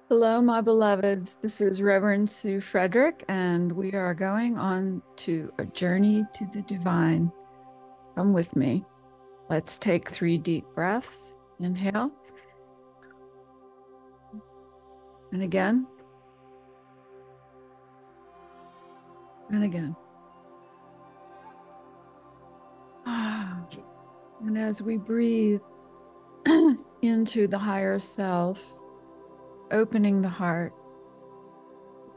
Hello, my beloveds. This is Reverend Sue Frederick, and we are going on to a journey to the divine. Come with me. Let's take 3 deep breaths. Inhale, and again, and again. And as we breathe into the higher self, opening the heart,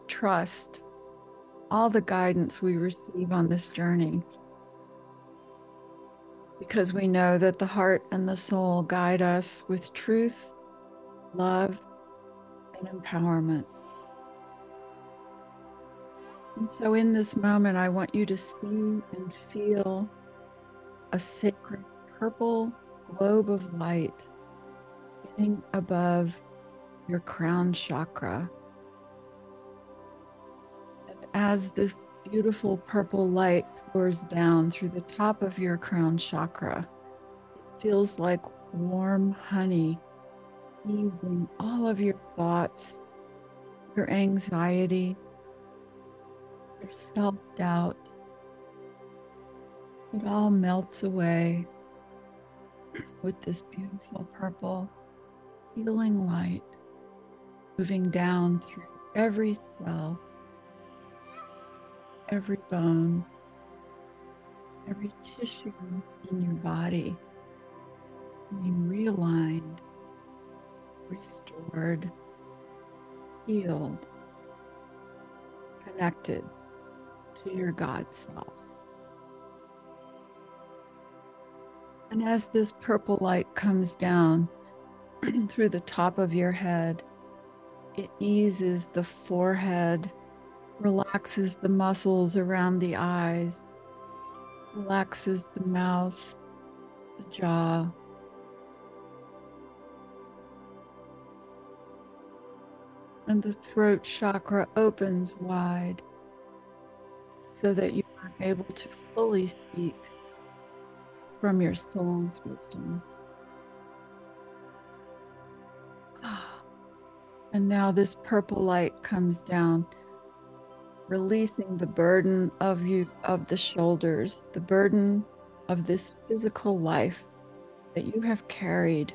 trust all the guidance we receive on this journey, because we know that the heart and the soul guide us with truth, love, and empowerment. And so, in this moment, I want you to see and feel a sacred purple globe of light sitting above your crown chakra. And as this beautiful purple light pours down through the top of your crown chakra, it feels like warm honey, easing all of your thoughts, your anxiety, your self-doubt. It all melts away with this beautiful purple healing light moving down through every cell, every bone, every tissue in your body, being realigned, restored, healed, connected to your God self. And as this purple light comes down through the top of your head, it eases the forehead, relaxes the muscles around the eyes, relaxes the mouth, the jaw. And the throat chakra opens wide so that you are able to fully speak from your soul's wisdom. And now this purple light comes down, releasing the burden of the shoulders, the burden of this physical life that you have carried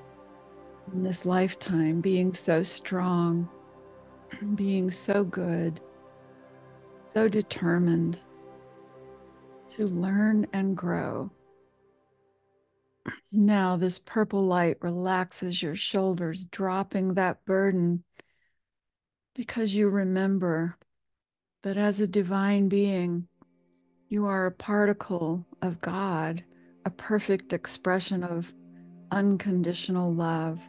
in this lifetime, being so strong, being so good, so determined to learn and grow. Now this purple light relaxes your shoulders, dropping that burden, because you remember that as a divine being, you are a particle of God, a perfect expression of unconditional love,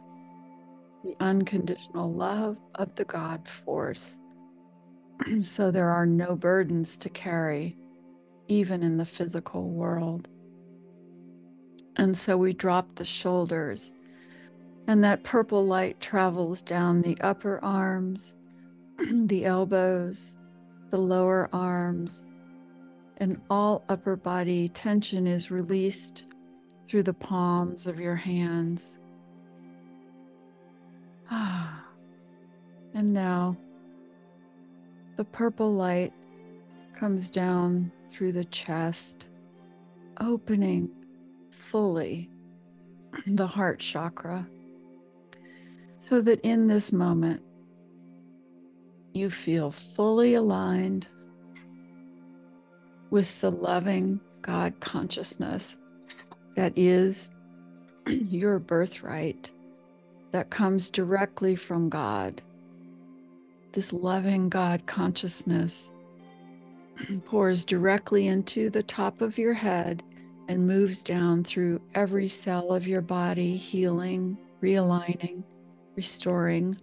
the unconditional love of the God force. So there are no burdens to carry, even in the physical world. And so we drop the shoulders, and that purple light travels down the upper arms, the elbows, the lower arms, and all upper body tension is released through the palms of your hands. And now the purple light comes down through the chest, opening fully the heart chakra, so that in this moment you feel fully aligned with the loving God consciousness that is your birthright, that comes directly from God. This loving God consciousness pours directly into the top of your head and moves down through every cell of your body, healing, realigning, restoring,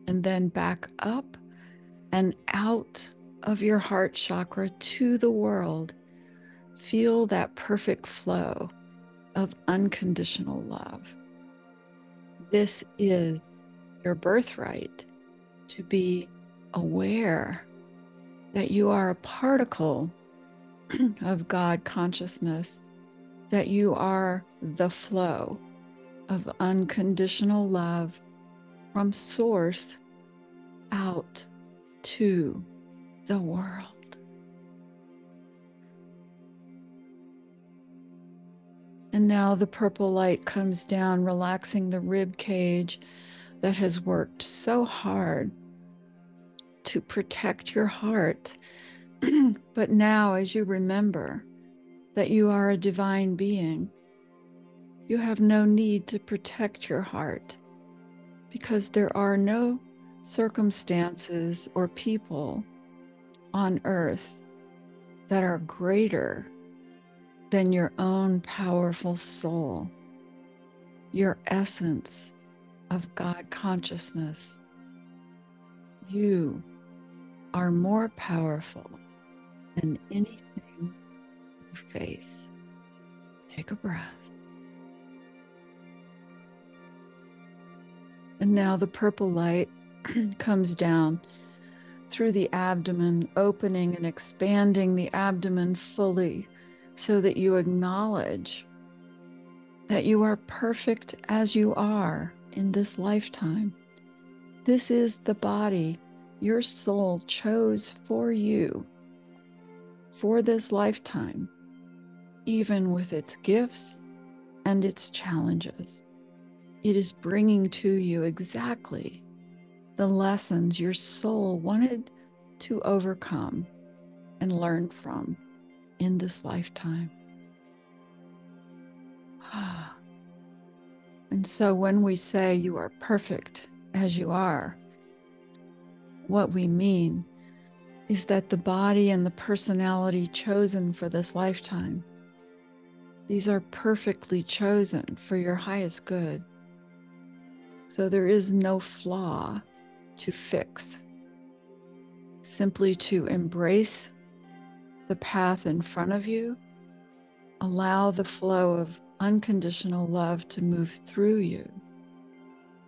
and then back up and out of your heart chakra to the world. Feel that perfect flow of unconditional love. This is your birthright, to be aware that you are a particle of God consciousness, that you are the flow of unconditional love from source out to the world. And now the purple light comes down, relaxing the rib cage that has worked so hard to protect your heart. But now, as you remember that you are a divine being, you have no need to protect your heart, because there are no circumstances or people on earth that are greater than your own powerful soul, your essence of God consciousness. You are more powerful than anything you face. Take a breath. And now the purple light comes down through the abdomen, opening and expanding the abdomen fully, so that you acknowledge that you are perfect as you are in this lifetime. This is the body your soul chose for you for this lifetime, even with its gifts and its challenges. It is bringing to you exactly the lessons your soul wanted to overcome and learn from in this lifetime. And so when we say you are perfect as you are, what we mean is that the body and the personality chosen for this lifetime, these are perfectly chosen for your highest good. So there is no flaw to fix, simply to embrace the path in front of you, allow the flow of unconditional love to move through you,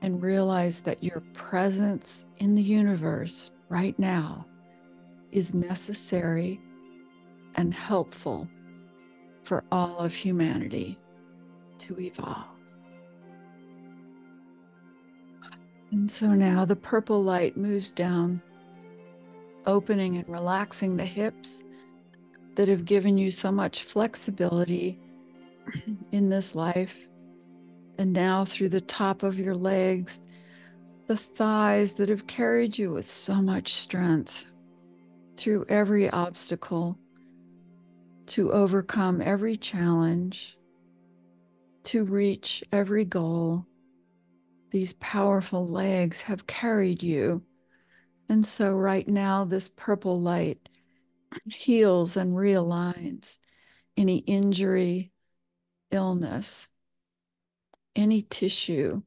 and realize that your presence in the universe right now is necessary and helpful for all of humanity to evolve. And so now the purple light moves down, opening and relaxing the hips that have given you so much flexibility in this life. And now through the top of your legs, the thighs that have carried you with so much strength through every obstacle, to overcome every challenge, to reach every goal. These powerful legs have carried you. And so right now, this purple light heals and realigns any injury, illness, any tissue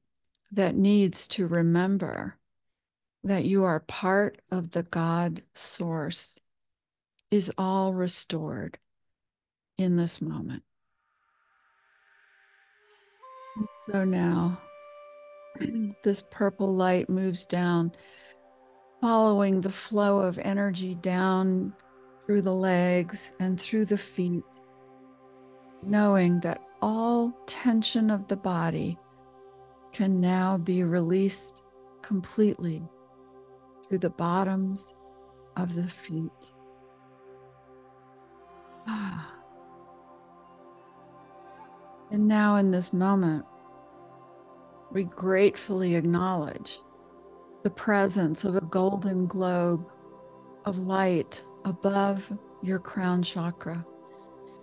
that needs to remember that you are part of the God source, is all restored in this moment. And so now this purple light moves down, following the flow of energy down through the legs and through the feet, knowing that all tension of the body can now be released completely through the bottoms of the feet. And now in this moment, we gratefully acknowledge the presence of a golden globe of light above your crown chakra.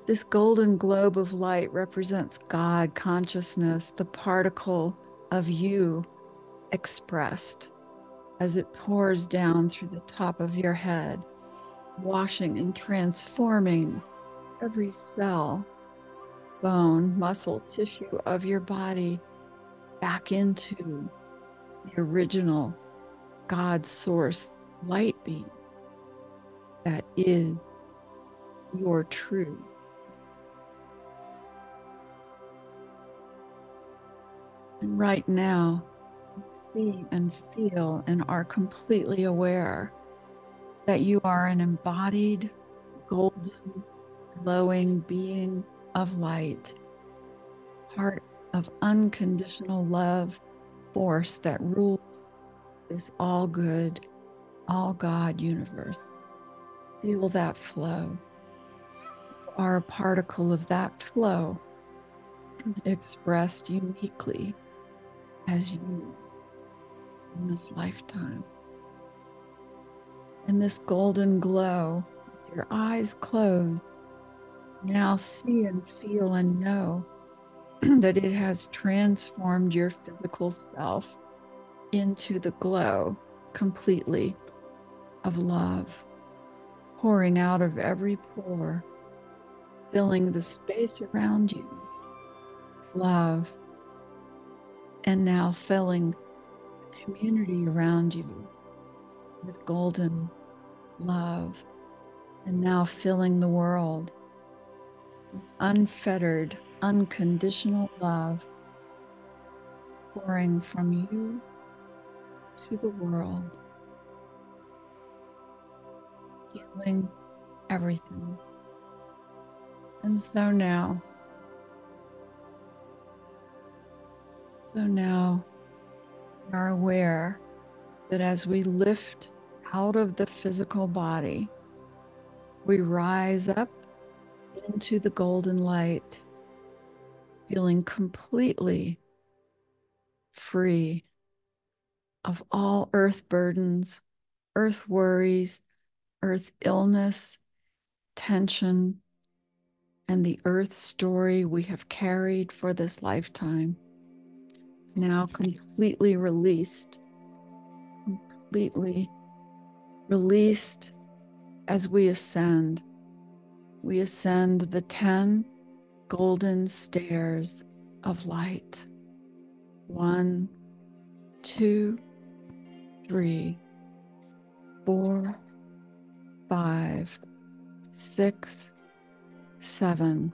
This golden globe of light represents God consciousness, the particle of you expressed as it pours down through the top of your head, washing and transforming every cell, bone, muscle, tissue of your body back into the original God source light beam that is your true. And right now, you see and feel and are completely aware that you are an embodied, golden, glowing being of light, part of unconditional love, force that rules this all good all God universe. Feel that flow. You are a particle of that flow, expressed uniquely as you in this lifetime. In this golden glow, with your eyes closed, now see and feel and know that it has transformed your physical self into the glow completely of love, pouring out of every pore, filling the space around you with love, and now filling the community around you with golden love, and now filling the world with unfettered, unconditional love, pouring from you to the world, healing everything. And so now we are aware that as we lift out of the physical body, we rise up into the golden light, feeling completely free of all earth burdens, earth worries, earth illness, tension, and the earth story we have carried for this lifetime. Now completely released as we ascend. We ascend the 10 golden stairs of light. 1, 2, 3, 4, 5, 6, 7,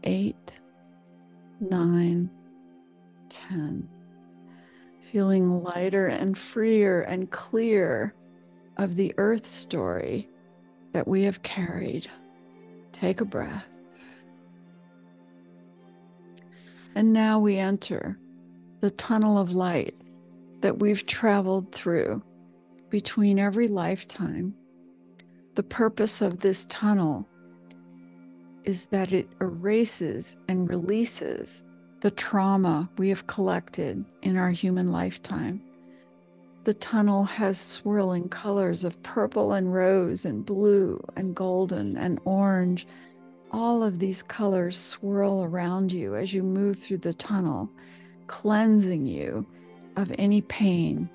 8, 9, 10. Feeling lighter and freer and clear of the earth story that we have carried. Take a breath. And now we enter the tunnel of light that we've traveled through between every lifetime. The purpose of this tunnel is that it erases and releases the trauma we have collected in our human lifetime. The tunnel has swirling colors of purple and rose and blue and golden and orange. All of these colors swirl around you as you move through the tunnel, cleansing you of any pain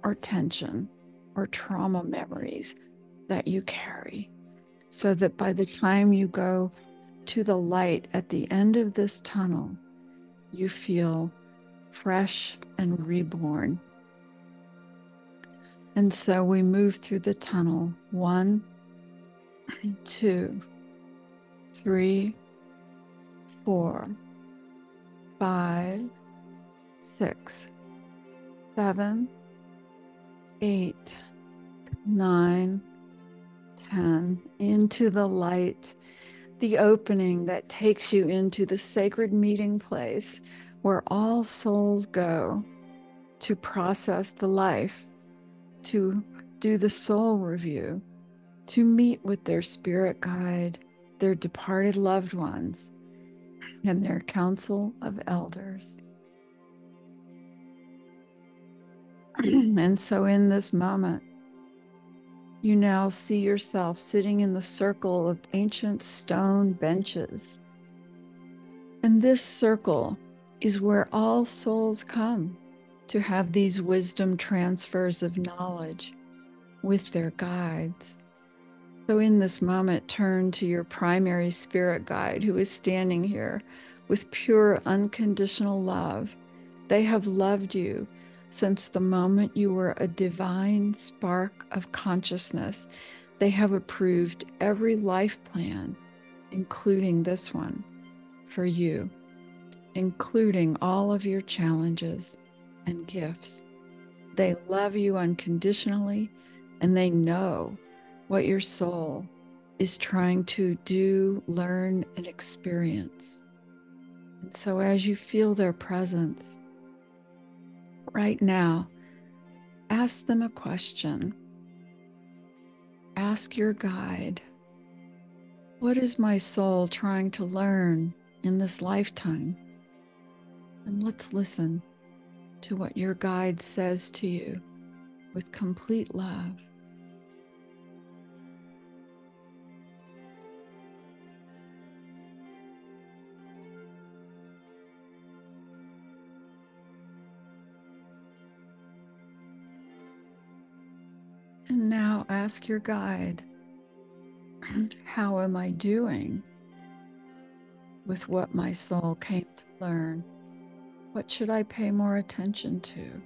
or tension or trauma memories that you carry, so that by the time you go to the light at the end of this tunnel, you feel fresh and reborn. And so we move through the tunnel. 1, 2, 3, 4, 5, 6, 7, 8, 9, 10, into the light, the opening that takes you into the sacred meeting place where all souls go to process the life, to do the soul review, to meet with their spirit guide, their departed loved ones, and their council of elders. And so in this moment, you now see yourself sitting in the circle of ancient stone benches. And this circle is where all souls come to have these wisdom transfers of knowledge with their guides. So in this moment, turn to your primary spirit guide who is standing here with pure, unconditional love. They have loved you since the moment you were a divine spark of consciousness. They have approved every life plan, including this one, for you, including all of your challenges and gifts. They love you unconditionally, and they know what your soul is trying to do, learn, and experience. And so as you feel their presence right now, ask them a question. Ask your guide, what is my soul trying to learn in this lifetime? And let's listen to what your guide says to you with complete love. And now ask your guide, how am I doing with what my soul came to learn? What should I pay more attention to?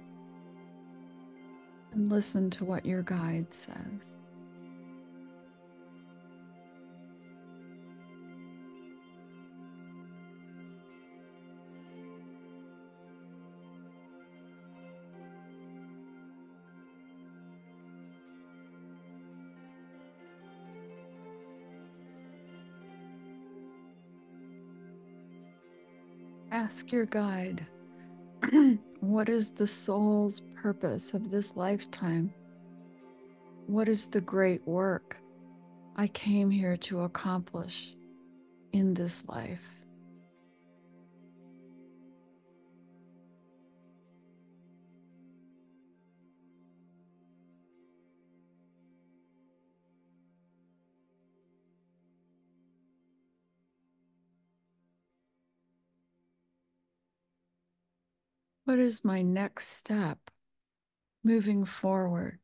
And listen to what your guide says. Ask your guide, what is the soul's purpose of this lifetime? What is the great work I came here to accomplish in this life? What is my next step moving forward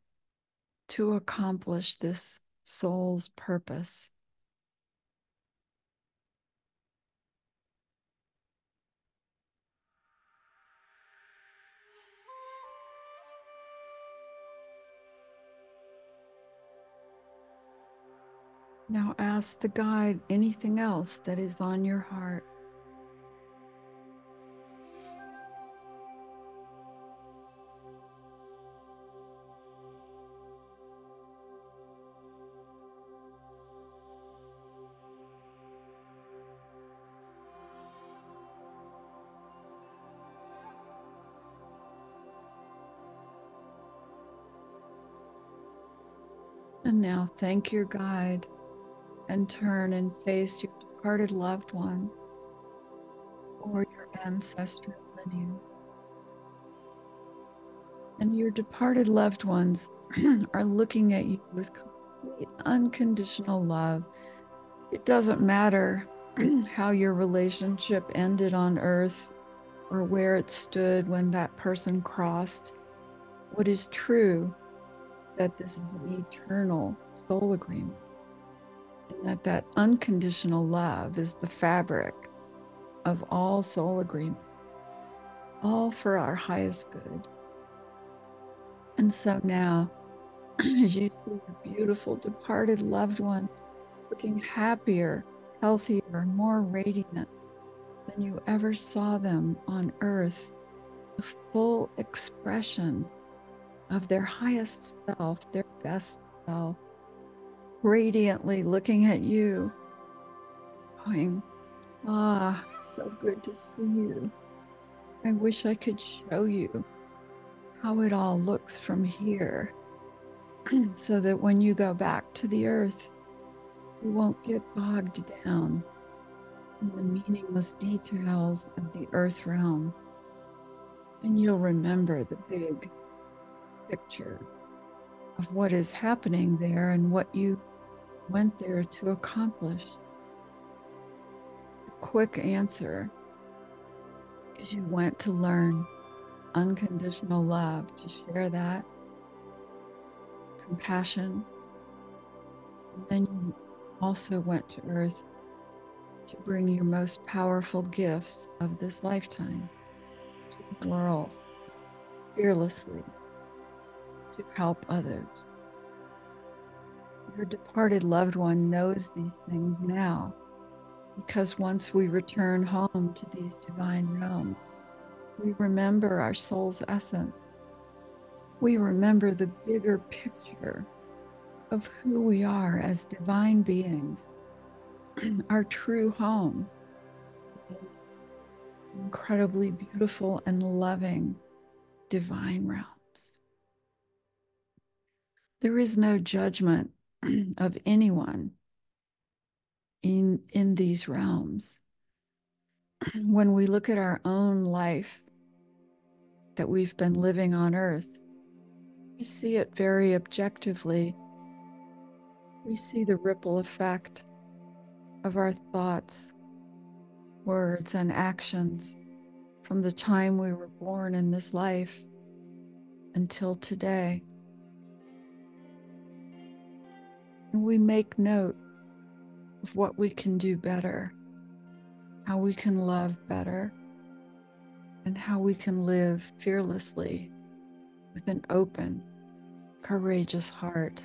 to accomplish this soul's purpose? Now ask the guide anything else that is on your heart. And now thank your guide and turn and face your departed loved one or your ancestral lineage. And your departed loved ones are looking at you with complete unconditional love. It doesn't matter how your relationship ended on earth or where it stood when that person crossed. What is true, that this is an eternal soul agreement, and that unconditional love is the fabric of all soul agreement, all for our highest good. And so now, as you see your beautiful departed loved one looking happier, healthier, more radiant than you ever saw them on earth, the full expression of their highest self, their best self, radiantly looking at you, going, ah, so good to see you. I wish I could show you how it all looks from here so that when you go back to the earth, you won't get bogged down in the meaningless details of the earth realm. And you'll remember the big picture of what is happening there and what you went there to accomplish. The quick answer is you went to learn unconditional love, to share that compassion. And then you also went to earth to bring your most powerful gifts of this lifetime to the world, fearlessly, to help others. Your departed loved one knows these things now, because once we return home to these divine realms, we remember our soul's essence. We remember the bigger picture of who we are as divine beings. Our true home is in these incredibly beautiful and loving divine realms. There is no judgment of anyone in these realms. When we look at our own life that we've been living on earth, we see it very objectively. We see the ripple effect of our thoughts, words, and actions from the time we were born in this life until today. And we make note of what we can do better, how we can love better, and how we can live fearlessly with an open, courageous heart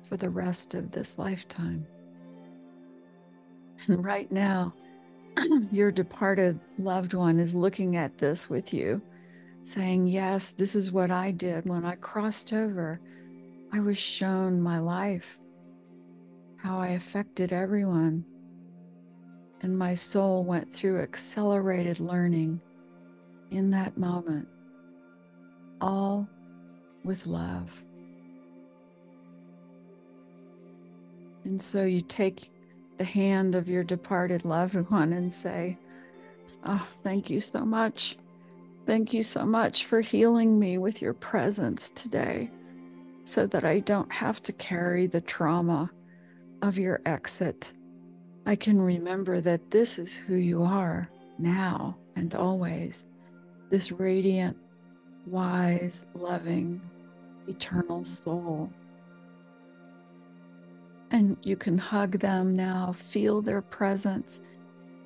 for the rest of this lifetime. And right now, your departed loved one is looking at this with you, saying, yes, this is what I did when I crossed over. I was shown my life, how I affected everyone. And my soul went through accelerated learning in that moment, all with love. And so you take the hand of your departed loved one and say, oh, thank you so much. Thank you so much for healing me with your presence today, so that I don't have to carry the trauma of your exit. I can remember that this is who you are now and always, this radiant, wise, loving, eternal soul. And you can hug them now, feel their presence,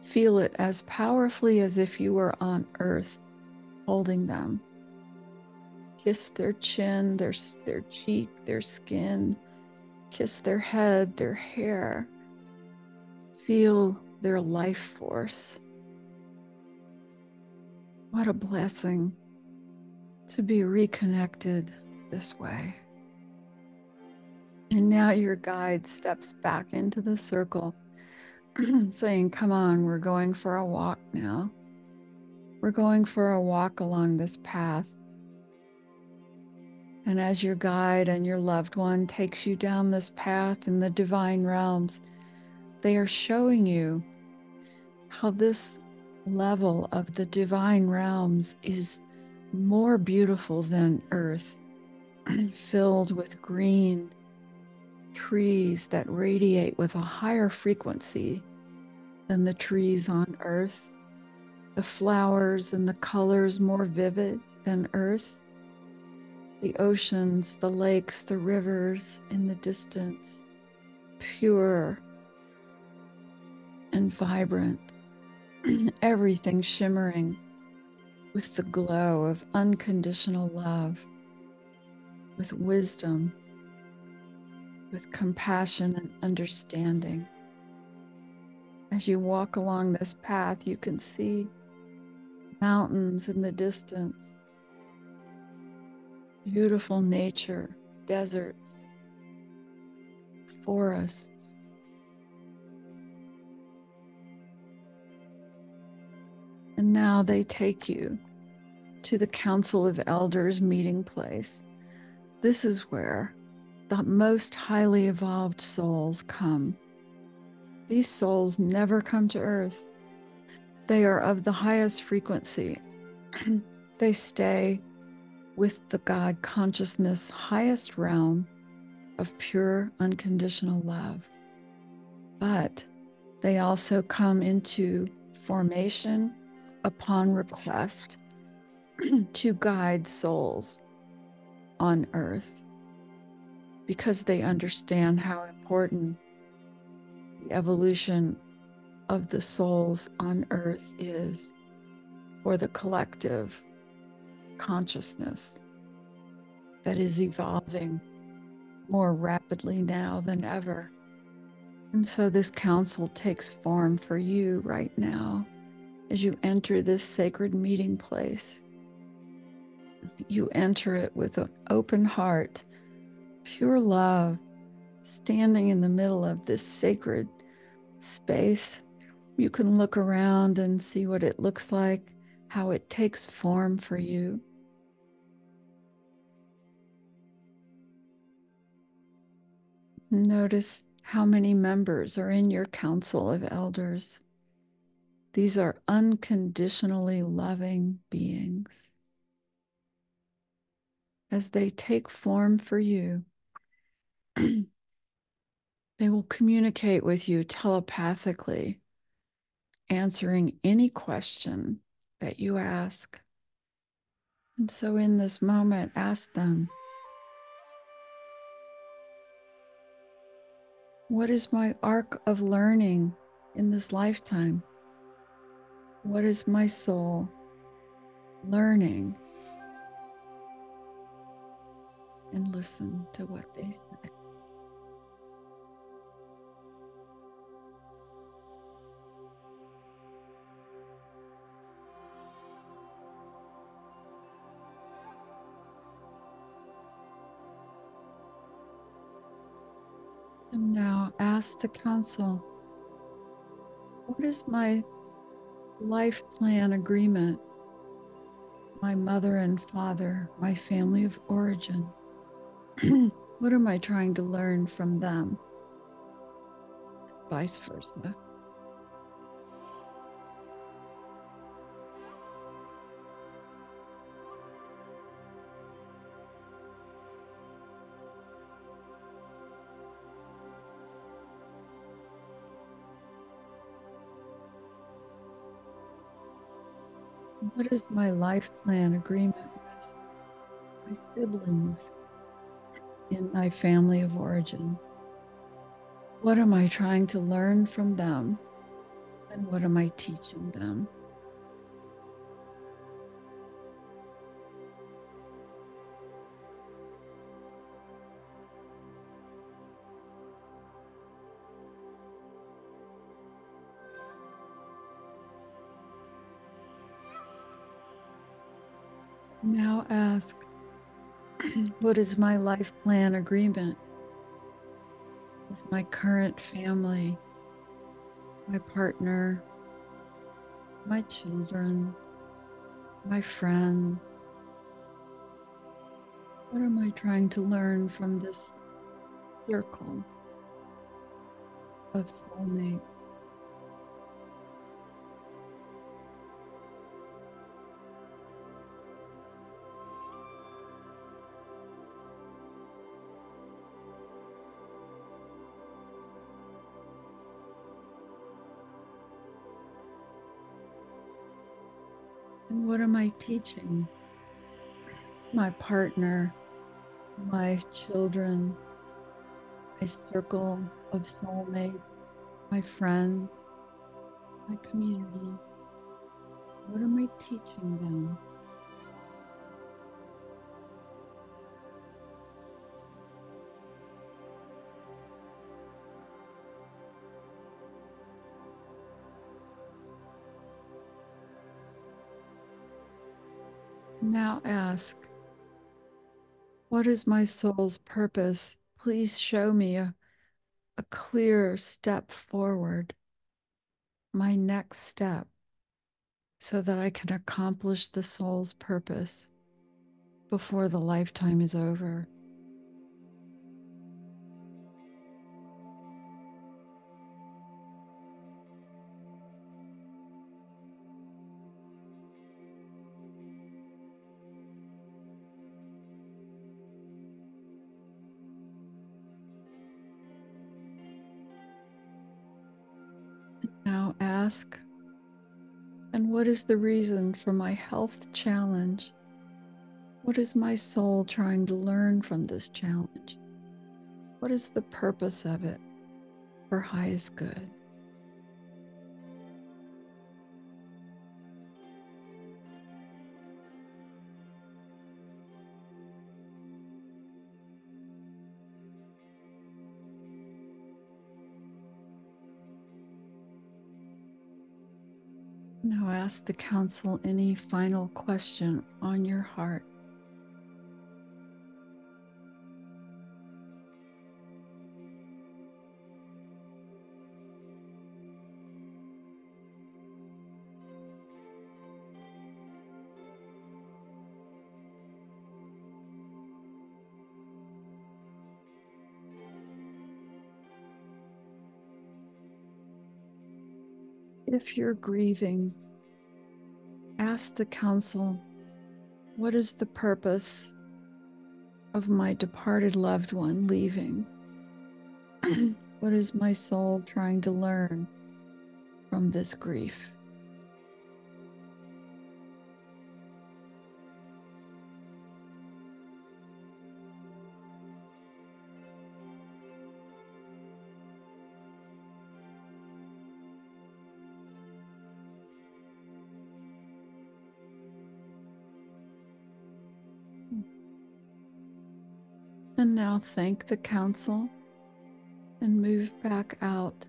feel it as powerfully as if you were on earth holding them. Kiss their chin, their cheek, their skin, kiss their head, their hair. Feel their life force. What a blessing to be reconnected this way. And now your guide steps back into the circle, saying, come on, we're going for a walk now. We're going for a walk along this path. And as your guide and your loved one takes you down this path in the divine realms, they are showing you how this level of the divine realms is more beautiful than earth, filled with green trees that radiate with a higher frequency than the trees on earth, the flowers and the colors more vivid than earth, the oceans, the lakes, the rivers in the distance, pure and vibrant, everything shimmering with the glow of unconditional love, with wisdom, with compassion and understanding. As you walk along this path, you can see mountains in the distance, beautiful nature, deserts, forests. And now they take you to the Council of Elders meeting place. This is where the most highly evolved souls come. These souls never come to earth. They are of the highest frequency. They stay with the God consciousness highest realm of pure unconditional love. But they also come into formation upon request to guide souls on earth, because they understand how important the evolution of the souls on earth is for the collective consciousness that is evolving more rapidly now than ever. And so this council takes form for you right now as you enter this sacred meeting place. You enter it with an open heart, pure love, standing in the middle of this sacred space. You can look around and see what it looks like, how it takes form for you. Notice how many members are in your council of elders. These are unconditionally loving beings. As they take form for you, they will communicate with you telepathically, answering any question that you ask. And so in this moment, ask them, what is my arc of learning in this lifetime? What is my soul learning? And listen to what they say. And now ask the council, what is my life plan agreement? My mother and father, my family of origin. What am I trying to learn from them? Vice versa. What is my life plan agreement with my siblings in my family of origin? What am I trying to learn from them? And what am I teaching them? Now ask, what is my life plan agreement with my current family, my partner, my children, my friends? What am I trying to learn from this circle of soulmates? And what am I teaching my partner, my children, my circle of soulmates, my friends, my community? What am I teaching them? Now ask, what is my soul's purpose? Please show me a clear step forward, my next step, so that I can accomplish the soul's purpose before the lifetime is over. Now ask, and what is the reason for my health challenge? What is my soul trying to learn from this challenge? What is the purpose of it for highest good? Now ask the council any final question on your heart. If you're grieving, ask the council, what is the purpose of my departed loved one leaving? What is my soul trying to learn from this grief? And now thank the council and move back out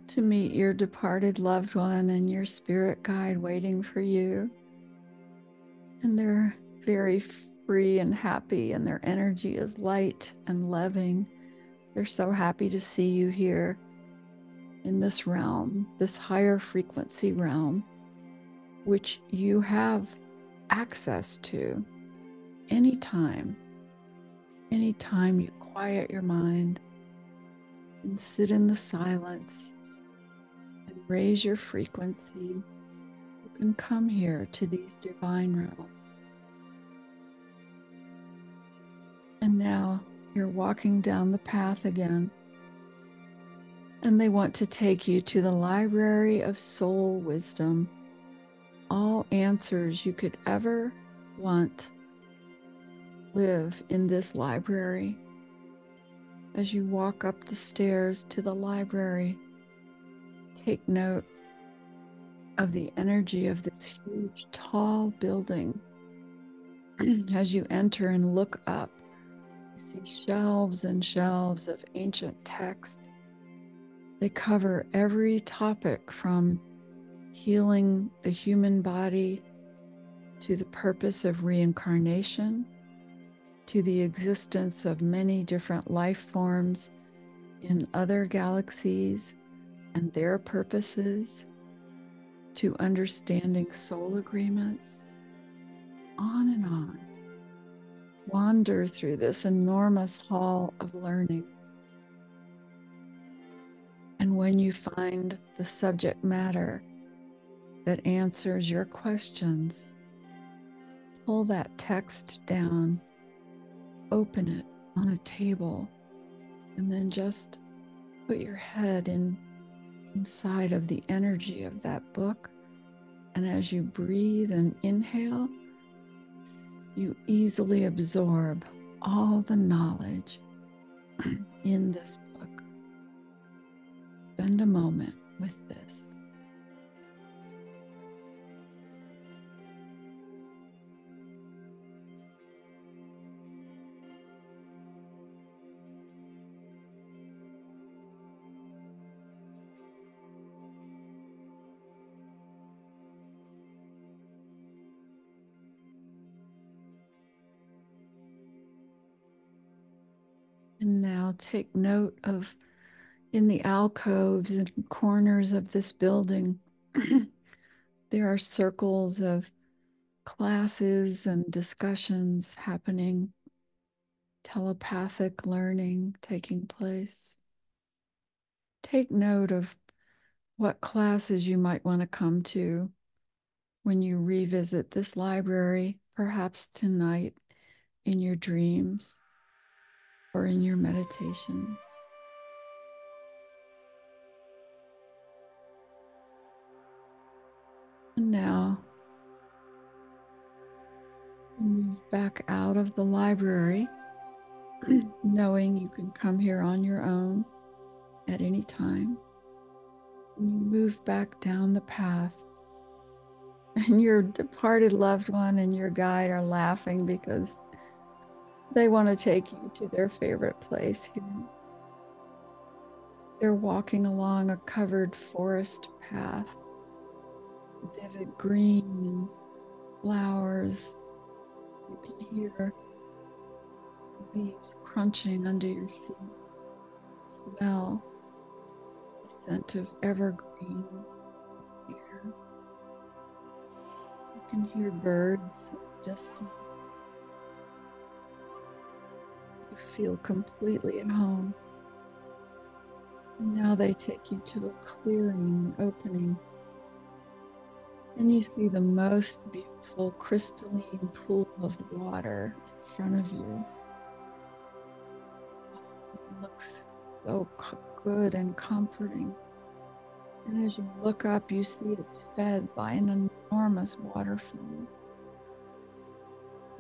to meet your departed loved one and your spirit guide waiting for you. And they're very free and happy, and their energy is light and loving. They're so happy to see you here in this realm, this higher frequency realm, which you have access to anytime. Anytime you quiet your mind and sit in the silence and raise your frequency, you can come here to these divine realms. And now you're walking down the path again, and they want to take you to the library of soul wisdom. All answers you could ever want live in this library. As you walk up the stairs to the library, take note of the energy of this huge, tall building. As you enter and look up, you see shelves and shelves of ancient texts. They cover every topic from healing the human body to the purpose of reincarnation, to the existence of many different life forms in other galaxies and their purposes, to understanding soul agreements, on and on. Wander through this enormous hall of learning. And when you find the subject matter that answers your questions, pull that text down, open it on a table, and then just put your head inside of the energy of that book. And as you breathe and inhale, you easily absorb all the knowledge in this book. Spend a moment with this. And now take note of, in the alcoves and corners of this building, there are circles of classes and discussions happening, telepathic learning taking place. Take note of what classes you might want to come to when you revisit this library, perhaps tonight in your dreams or in your meditations. And now move back out of the library, knowing you can come here on your own at any time. And you move back down the path, and your departed loved one and your guide are laughing because they want to take you to their favorite place here. They're walking along a covered forest path, vivid green and flowers. You can hear leaves crunching under your feet. Smell the scent of evergreen here. You can hear birds in the distance. You feel completely at home. And now they take you to a clearing opening And you see the most beautiful crystalline pool of water in front of you. It looks so good and comforting. And as you look up, you see it's fed by an enormous waterfall.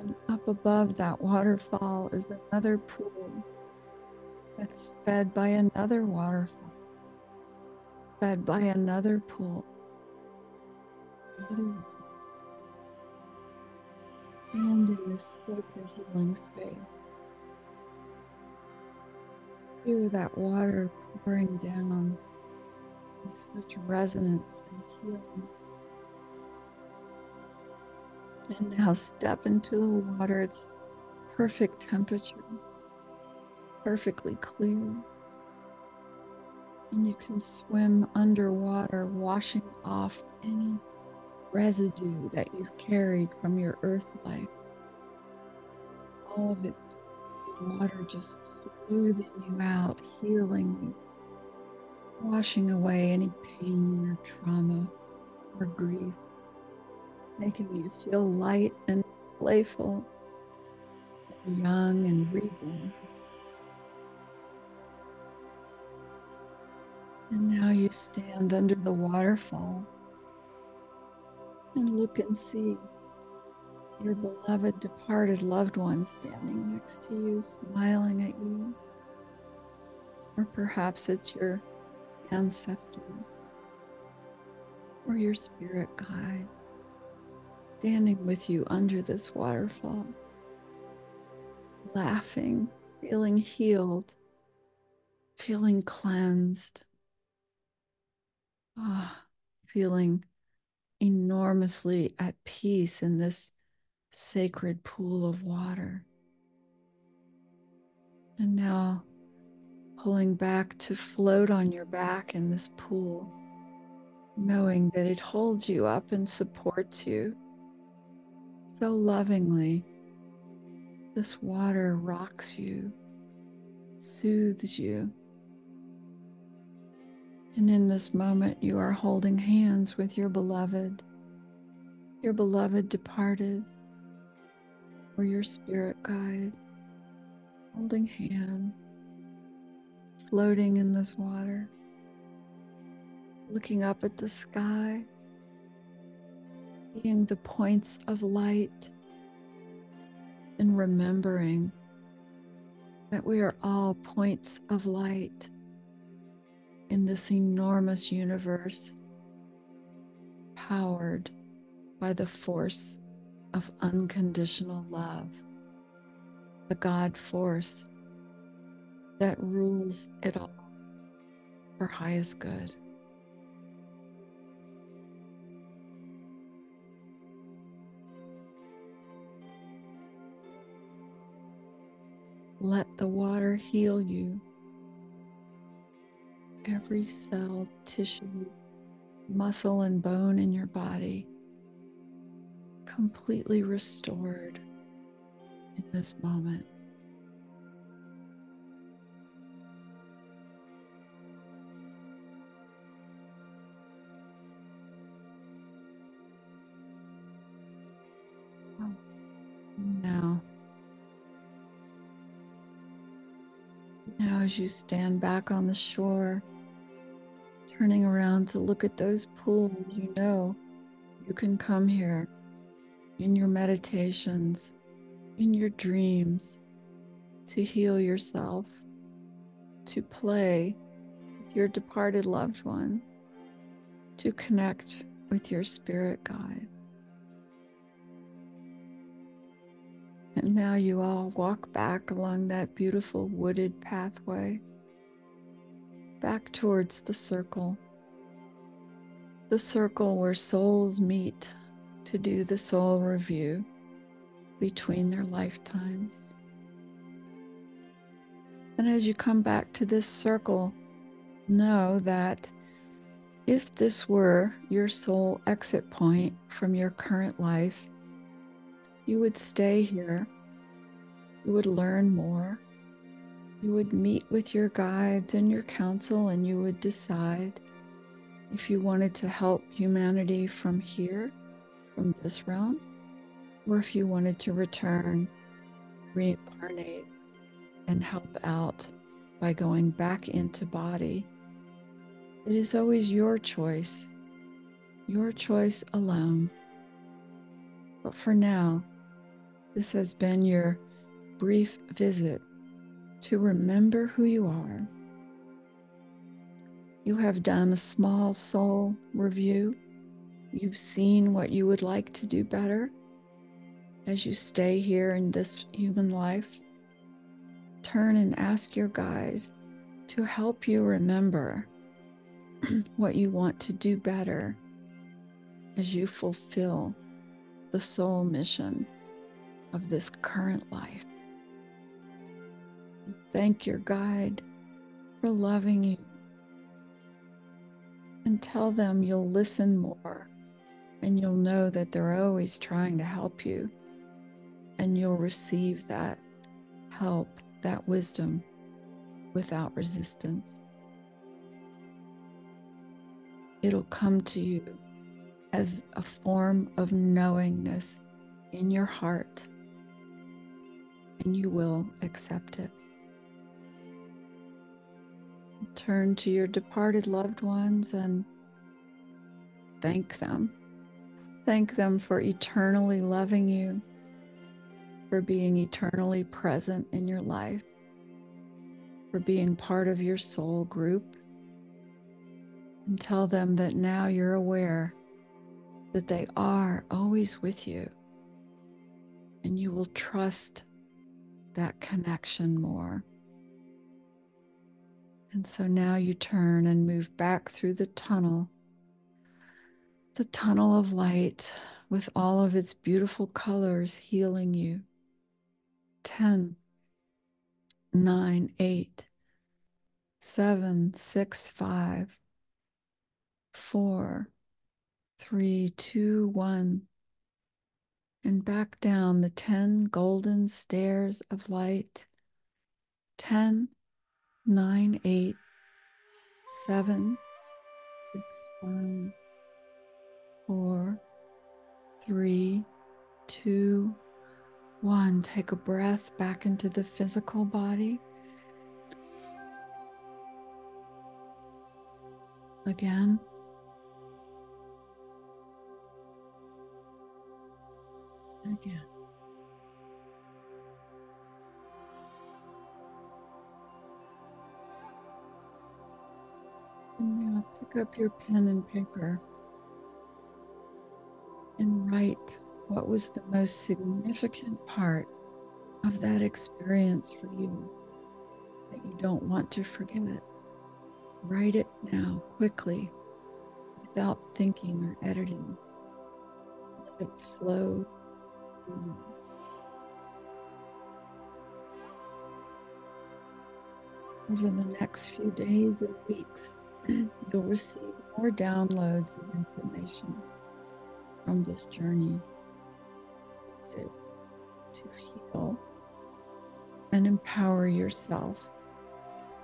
And up above that waterfall is another pool that's fed by another waterfall, fed by another pool. And in this sacred healing space, hear that water pouring down with such resonance and healing. And now step into the water. It's perfect temperature, perfectly clear. And you can swim underwater, washing off any residue that you've carried from your earth life. All of it, water just smoothing you out, healing you, washing away any pain or trauma or grief, making you feel light and playful and young and reborn. And now you stand under the waterfall and look and see your beloved departed loved one standing next to you, smiling at you. Or perhaps it's your ancestors or your spirit guide standing with you under this waterfall, laughing, feeling healed, feeling cleansed, feeling enormously at peace in this sacred pool of water. And now pulling back to float on your back in this pool, knowing that it holds you up and supports you so lovingly. This water rocks you, soothes you. And in this moment, you are holding hands with your beloved departed, or your spirit guide, holding hands, floating in this water, looking up at the sky, seeing the points of light, and remembering that we are all points of light in this enormous universe, powered by the force of unconditional love, the God force that rules it all for highest good. Let the water heal you. Every cell, tissue, muscle, and bone in your body completely restored in this moment. Now as you stand back on the shore, turning around to look at those pools, you know you can come here in your meditations, in your dreams, to heal yourself, to play with your departed loved one, to connect with your spirit guide. And now you all walk back along that beautiful wooded pathway, back towards the circle where souls meet to do the soul review between their lifetimes. And as you come back to this circle, know that if this were your soul exit point from your current life, you would stay here, you would learn more, you would meet with your guides and your counsel, and you would decide if you wanted to help humanity from here, from this realm, or if you wanted to return, reincarnate, and help out by going back into body. It is always your choice alone. But for now, this has been your brief visit to remember who you are. You have done a small soul review. You've seen what you would like to do better as you stay here in this human life. Turn and ask your guide to help you remember what you want to do better as you fulfill the soul mission of this current life. Thank your guide for loving you, and tell them you'll listen more, and you'll know that they're always trying to help you, and you'll receive that help, that wisdom, without resistance. It'll come to you as a form of knowingness in your heart, and you will accept it. Turn to your departed loved ones and thank them. Thank them for eternally loving you, for being eternally present in your life, for being part of your soul group. And tell them that now you're aware that they are always with you, and you will trust that connection more. And so now you turn and move back through the tunnel of light with all of its beautiful colors healing you. 10, 9, 8, 7, 6, 5, 4, 3, 2, 1. And back down the 10 golden stairs of light. 10, 9, 8, 7, 6, 5, 4, 3, 2, 1. Take a breath back into the physical body. Again. And again. And now pick up your pen and paper and write what was the most significant part of that experience for you that you don't want to forget. Write it now, quickly, without thinking or editing. Let it flow through you. Over the next few days and weeks, you'll receive more downloads of information from this journey. Use it to heal and empower yourself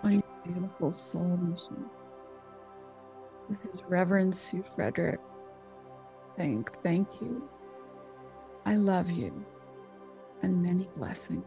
on your beautiful soul mission. This is Reverend Sue Frederick saying thank you. I love you, and many blessings.